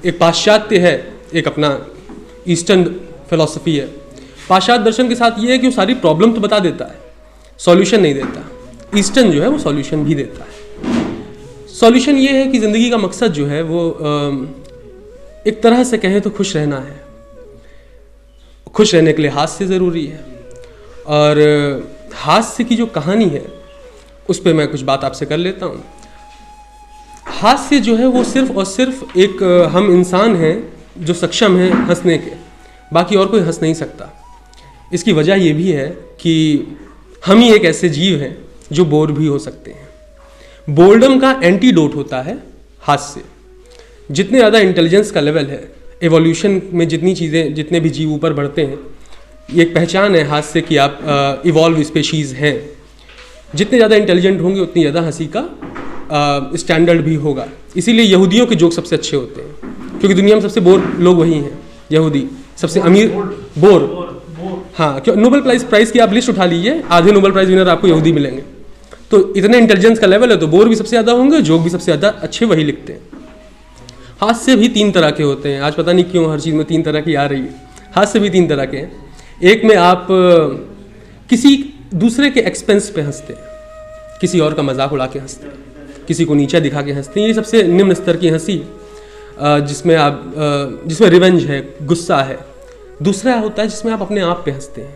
एक पाश्चात्य है, एक अपना ईस्टर्न फिलॉसफी है। पाश्चात्य दर्शन के साथ ये है कि वो सारी प्रॉब्लम तो बता देता है, सॉल्यूशन नहीं देता। ईस्टर्न जो है वो सॉल्यूशन भी देता है। सॉल्यूशन ये है कि ज़िंदगी का मकसद जो है वो एक तरह से कहें तो खुश रहना है। खुश रहने के लिए हास्य ज़रूरी है, और हास्य की जो कहानी है उस पर मैं कुछ बात आपसे कर लेता हूँ। हास्य जो है वो सिर्फ और सिर्फ एक हम इंसान हैं जो सक्षम हैं हंसने के, बाकी और कोई हंस नहीं सकता। इसकी वजह ये भी है कि हम ही एक ऐसे जीव हैं जो बोर भी हो सकते हैं। बोर्डम का एंटीडोट होता है हास्य। जितने ज़्यादा इंटेलिजेंस का लेवल है, एवोल्यूशन में जितनी चीज़ें, जितने भी जीव ऊपर बढ़ते हैं, ये एक पहचान है हास्य की आप इवॉल्व स्पेशीज़ हैं। जितने ज़्यादा इंटेलिजेंट होंगे उतनी ज़्यादा हंसी का स्टैंडर्ड भी होगा। इसीलिए यहूदियों के जोक सबसे अच्छे होते हैं, क्योंकि दुनिया में सबसे बोर लोग वही हैं, यहूदी। सबसे अमीर बोर, हाँ, क्यों नोबेल प्राइज़ की आप लिस्ट उठा लीजिए, आधे नोबेल प्राइज़ विनर आपको यहूदी मिलेंगे। तो इतने इंटेलिजेंस का लेवल है तो बोर भी सबसे ज़्यादा होंगे, जोक भी सबसे ज़्यादा अच्छे वही लिखते हैं। हास्य भी 3 तरह के होते हैं। आज पता नहीं क्यों हर चीज़ में 3 तरह की आ रही है। हास्य भी 3 तरह के हैं। एक में आप किसी दूसरे के एक्सपेंस पे हंसते हैं, किसी और का मजाक उड़ा के हंसते हैं, किसी को नीचा दिखा के हंसते हैं। ये सबसे निम्न स्तर की हंसी, जिसमें रिवेंज है, गुस्सा है। दूसरा होता है जिसमें आप अपने आप पे हंसते हैं।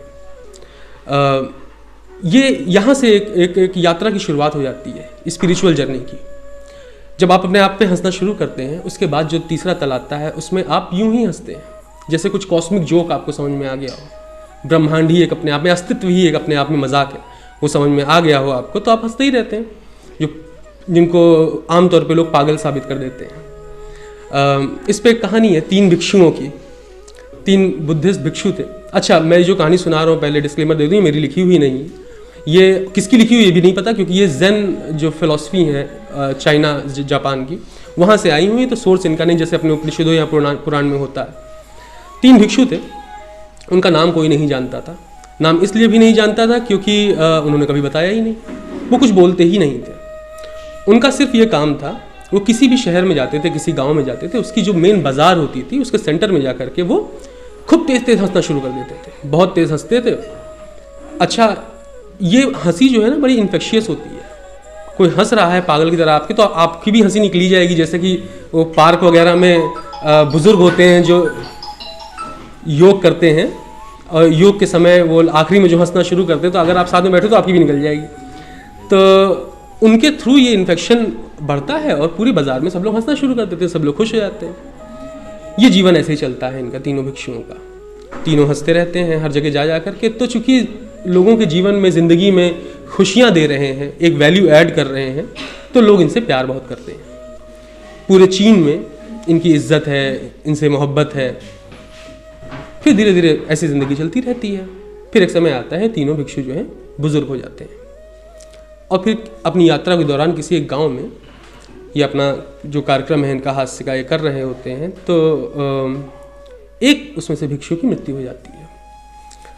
ये यहाँ से एक यात्रा की शुरुआत हो जाती है स्पिरिचुअल जर्नी की। जब आप अपने आप पे हंसना शुरू करते हैं, उसके बाद जो तीसरा तल आता है उसमें आप यूं ही हंसते हैं जैसे कुछ कॉस्मिक जोक आपको समझ में आ गया हो। ब्रह्मांड ही एक अपने आप में, अस्तित्व ही एक अपने आप में मजाक है, वो समझ में आ गया हो आपको, तो आप हंसते ही रहते हैं, जिनको आमतौर पे लोग पागल साबित कर देते हैं। इस पे एक कहानी है 3 भिक्षुओं की। 3 बुद्धिस्ट भिक्षु थे। अच्छा, मैं जो कहानी सुना रहा हूँ पहले डिस्क्लेमर दे दूँ, मेरी लिखी हुई नहीं है। ये किसकी लिखी हुई ये भी नहीं पता, क्योंकि ये ज़ेन जो फिलॉसफी है चाइना जापान की, वहाँ से आई हुई, तो सोर्स इनका नहीं, जैसे अपने उपनिषदों या पुराण में होता है। 3 भिक्षु थे, उनका नाम कोई नहीं जानता था। नाम इसलिए भी नहीं जानता था क्योंकि उन्होंने कभी बताया ही नहीं, वो कुछ बोलते ही नहीं थे। उनका सिर्फ ये काम था, वो किसी भी शहर में जाते थे, किसी गांव में जाते थे, उसकी जो मेन बाज़ार होती थी उसके सेंटर में जा कर के वो खूब तेज़ तेज़ हंसना शुरू कर देते थे, बहुत तेज़ हंसते थे। अच्छा, ये हंसी जो है ना बड़ी इन्फेक्शियस होती है। कोई हंस रहा है पागल की तरह आपके, तो आपकी भी हंसी निकली जाएगी। जैसे कि वो पार्क वगैरह में बुज़ुर्ग होते हैं जो योग करते हैं, और योग के समय वो आखिरी में जो हंसना शुरू करते हैं, तो अगर आप साथ में बैठे तो आपकी भी निकल जाएगी। तो उनके थ्रू ये इन्फेक्शन बढ़ता है और पूरी बाज़ार में सब लोग हंसना शुरू कर देते हैं, सब लोग खुश हो जाते हैं। ये जीवन ऐसे ही चलता है इनका, तीनों भिक्षुओं का। तीनों हंसते रहते हैं हर जगह जा कर के। तो चूँकि लोगों के जीवन में, ज़िंदगी में खुशियाँ दे रहे हैं, एक वैल्यू ऐड कर रहे हैं, तो लोग इनसे प्यार बहुत करते हैं। पूरे चीन में इनकी इज्जत है, इनसे मोहब्बत है। फिर धीरे धीरे ऐसी ज़िंदगी चलती रहती है। फिर एक समय आता है, तीनों भिक्षु जो हैं बुज़ुर्ग हो जाते हैं, और फिर अपनी यात्रा के दौरान किसी एक गांव में ये अपना जो कार्यक्रम है इनका हास्य का ये कर रहे होते हैं, तो एक उसमें से भिक्षु की मृत्यु हो जाती है।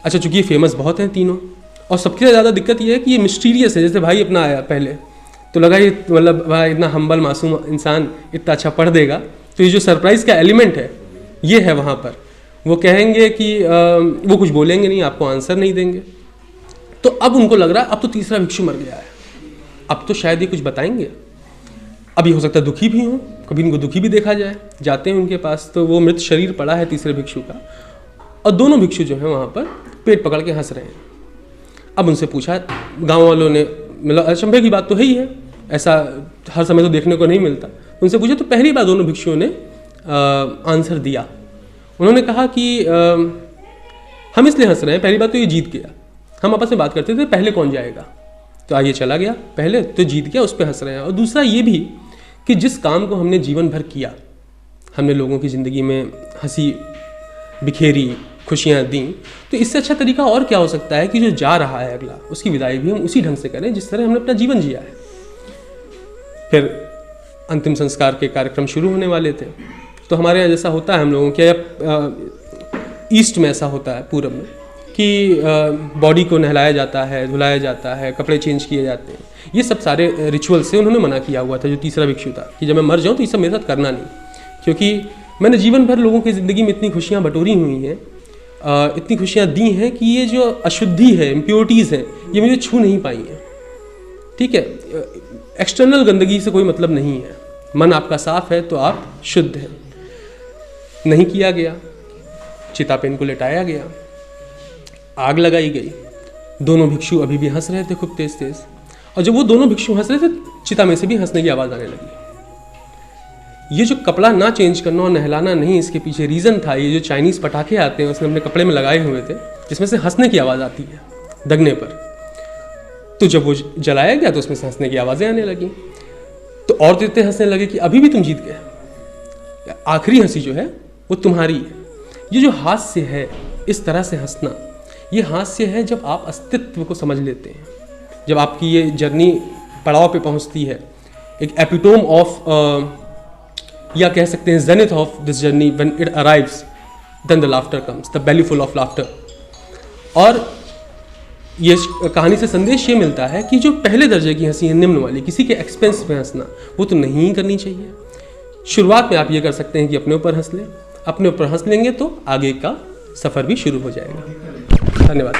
अच्छा, चूँकि ये फेमस बहुत हैं तीनों, और सबसे ज़्यादा दिक्कत ये है कि ये मिस्टीरियस है। जैसे भाई अपना आया पहले तो लगा ये मतलब भाई इतना हम्बल मासूम इंसान इतना अच्छा पढ़ देगा, तो ये जो सरप्राइज़ का एलिमेंट है ये है वहाँ पर। वो कहेंगे कि वो कुछ बोलेंगे नहीं, आपको आंसर नहीं देंगे। तो अब उनको लग रहा है अब तो तीसरा भिक्षु मर गया है, अब तो शायद ये कुछ बताएंगे। अभी हो सकता है दुखी भी हों, कभी इनको दुखी भी देखा जाए। जाते हैं उनके पास, तो वो मृत शरीर पड़ा है तीसरे भिक्षु का, और दोनों भिक्षु जो हैं वहाँ पर पेट पकड़ के हंस रहे हैं। अब उनसे पूछा गांव वालों ने, मतलब अचंभे की बात तो है ही है, ऐसा हर समय तो देखने को नहीं मिलता। उनसे पूछा तो पहली बार दोनों भिक्षुओं ने आंसर दिया। उन्होंने कहा कि हम इसलिए हंस रहे हैं, पहली बात तो ये जीत गया। हम आपस में बात करते थे पहले कौन जाएगा, तो आइए चला गया पहले, तो जीत गया, उस पर हंस रहे हैं। और दूसरा ये भी कि जिस काम को हमने जीवन भर किया, हमने लोगों की ज़िंदगी में हंसी बिखेरी, खुशियाँ दी, तो इससे अच्छा तरीका और क्या हो सकता है कि जो जा रहा है अगला, उसकी विदाई भी हम उसी ढंग से करें जिस तरह हमने अपना जीवन जिया है। फिर अंतिम संस्कार के कार्यक्रम शुरू होने वाले थे, तो हमारे यहाँ जैसा होता है हम लोगों के ईस्ट में ऐसा होता है, पूरब में, कि बॉडी को नहलाया जाता है, धुलाया जाता है, कपड़े चेंज किए जाते हैं। ये सब सारे रिचुअल से उन्होंने मना किया हुआ था जो तीसरा भिक्षु था, कि जब मैं मर जाऊँ तो ये सब मेरे साथ करना नहीं, क्योंकि मैंने जीवन भर लोगों की ज़िंदगी में इतनी खुशियाँ बटोरी हुई हैं, इतनी खुशियाँ दी हैं कि ये जो अशुद्धि है, इम्प्योरिटीज़ हैं, ये मुझे छू नहीं पाई हैं। ठीक है, एक्सटर्नल गंदगी से कोई मतलब नहीं है। मन आपका साफ है तो आप शुद्ध हैं। नहीं किया गया, चिता पे इनको लेटाया गया, आग लगाई गई। दोनों भिक्षु अभी भी हंस रहे थे खूब तेज तेज, और जब वो दोनों भिक्षु हंस रहे थे, चिता में से भी हंसने की आवाज़ आने लगी। ये जो कपड़ा ना चेंज करना और नहलाना नहीं, इसके पीछे रीज़न था ये जो चाइनीज़ पटाखे आते हैं उसने अपने कपड़े में लगाए हुए थे, जिसमें से हंसने की आवाज़ आती है दगने पर। तो जब वो जलाया गया तो उसमें से हंसने की आवाज़ें आने लगी। तो और तो इतने हंसने लगे कि अभी भी तुम जीत गए, आखिरी हंसी जो है वो तुम्हारी है। ये जो हास्य है, इस तरह से हंसना, ये हास्य है जब आप अस्तित्व को समझ लेते हैं, जब आपकी ये जर्नी पड़ाव पे पहुंचती है, एक एपिटोम ऑफ या कह सकते हैं zenith of this journey, when it arrives then the laughter comes, the belly full of laughter. और ये कहानी से संदेश ये मिलता है कि जो पहले दर्जे की हंसी है, निम्न वाली, किसी के एक्सपेंस में हंसना, वो तो नहीं करनी चाहिए। शुरुआत में आप ये कर सकते हैं कि अपने ऊपर हंस लें, अपने ऊपर हंस लेंगे तो आगे का सफ़र भी शुरू हो जाएगा। धन्यवाद।